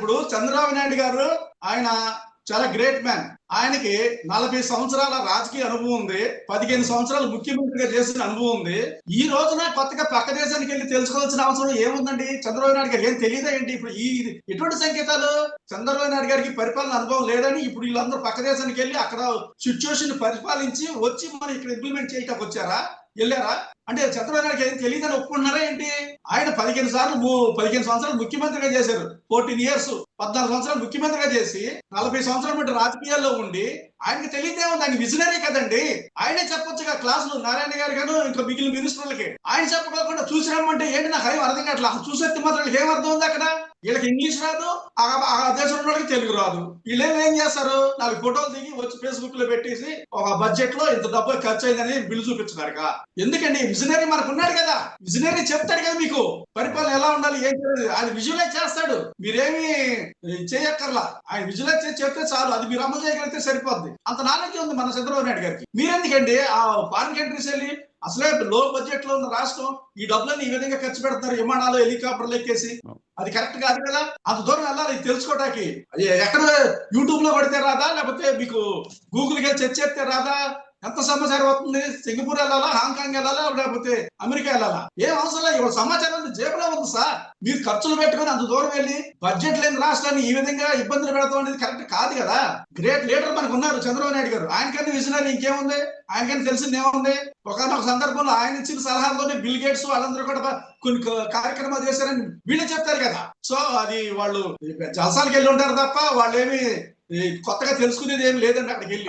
ఇప్పుడు చంద్రబాబు నాయుడు గారు ఆయన చాలా గ్రేట్ మ్యాన్. ఆయనకి 40 సంవత్సరాల రాజకీయ అనుభవం ఉంది, 15 సంవత్సరాలు ముఖ్యమంత్రిగా చేసిన అనుభవం ఉంది. ఈ రోజున కొత్తగా పక్క దేశానికి వెళ్ళి తెలుసుకోవాల్సిన అవసరం ఏముందండి? చంద్రబాబు నాయుడు గారికి ఏం తెలియదా ఏంటి? ఇప్పుడు ఈ ఎటువంటి సంకేతాలు? చంద్రబాబు నాయుడు గారికి పరిపాలన అనుభవం లేదని ఇప్పుడు వీళ్ళందరూ పక్క దేశానికి వెళ్ళి అక్కడ సిచ్యువేషన్ పరిపాలించి వచ్చి మనం ఇక్కడ ఇంప్లిమెంట్ చేయటానికి వచ్చారా, వెళ్ళారా? అంటే చంద్రబాబు నాయుడు ఏం తెలియదని ఒప్పుకుంటున్నారా ఏంటి? ఆయన 15 సంవత్సరాలు ముఖ్యమంత్రిగా చేశారు. 14 ఇయర్స్ 14 సంవత్సరాలు ముఖ్యమంత్రిగా చేసి 40 సంవత్సరాల మధ్య రాజకీయాల్లో ఉండి ఆయనకి తెలియదే ఉంది. ఆయన విజనరీ కదండి. ఆయనే చెప్పొచ్చుగా క్లాసులు నారాయణ గారు గాను ఇంకా మిగిలిన మినిస్టర్లకి. ఆయన చెప్పకోకుండా చూసి రమ్మంటే ఏంటి? నాకు ఏం అర్థం కావట్లా. చూసేస్తే మాత్రం ఏం అర్థం ఉంది అక్కడ? వీళ్ళకి ఇంగ్లీష్ రాదు, ఆ దేశంలో వాళ్ళకి తెలుగు రాదు. వీళ్ళేం ఏం చేస్తారు? 4 ఫోటోలు దిగి వచ్చి ఫేస్బుక్ లో పెట్టేసి ఒక బడ్జెట్ లో ఇంత డబ్బు ఖర్చు అయిందని బిల్లు చూపించున్నారు. ఎందుకండి? విజనరీ మనకు ఉన్నాడు కదా, విజనరీ చెప్తాడు కదా మీకు పరిపాలన ఎలా ఉండాలి, ఏం చేయాలి. ఆయన విజువలైజ్ చేస్తాడు, మీరేమి చేయక్కర్లా. ఆయన విజువలైజ్ చేసి చెప్తే చాలు, అది మీరు అమలు చేయగలిగితే సరిపోద్ది. అంత నాలెడ్జ్ ఉంది మన చంద్రబాబు నాయుడు గారికి. మీరెందుకండి ఆ ఫారిన్ కంట్రీస్ వెళ్ళి అసలే లో బడ్జెట్ లో ఉన్న రాష్ట్రం ఈ డబ్బులను ఈ విధంగా ఖర్చు పెడతారు, విమానాలు హెలికాప్టర్లు ఎక్కేసి? అది కరెక్ట్ కాదు కదా. అంత దూరం వెళ్ళాలి తెలుసుకోవటానికి. ఎక్కడ యూట్యూబ్ లో పడితే రాదా, లేకపోతే మీకు గూగుల్కి వెళ్ళి సెర్చ్ చేస్తే రాదా? ఎంత సమాచారం అవుతుంది? సింగపూర్ వెళ్ళాలా, హాంకాంగ్ వెళ్ళాలా, లేకపోతే అమెరికా వెళ్ళాలా? ఏం అవసరం లేదు. ఇవాళ సమాచారం జేబులో ఉంది సార్. మీరు ఖర్చులు పెట్టుకుని అంత దూరం వెళ్ళి బడ్జెట్ లేని రాష్ట్రాన్ని ఈ విధంగా ఇబ్బందులు పెడతాం అనేది కరెక్ట్ కాదు కదా. గ్రేట్ లీడర్ మనకు ఉన్నారు చంద్రబాబు నాయుడు గారు. ఆయనకన్నా విజనరీ ఇంకేముంది? ఆయనకన్నా తెలిసింది ఏముంది? ఒకనొక సందర్భంలో ఆయన ఇచ్చిన సలహాలతోనే బిల్ గేట్స్ వాళ్ళందరూ కూడా కొన్ని కార్యక్రమాలు చేశారని వీళ్ళు చెప్తారు కదా. సో అది వాళ్ళు జలసాలకు వెళ్ళి ఉంటారు తప్ప వాళ్ళు ఏమి కొత్తగా తెలుసుకునేది ఏమి లేదండి అక్కడికి వెళ్ళి.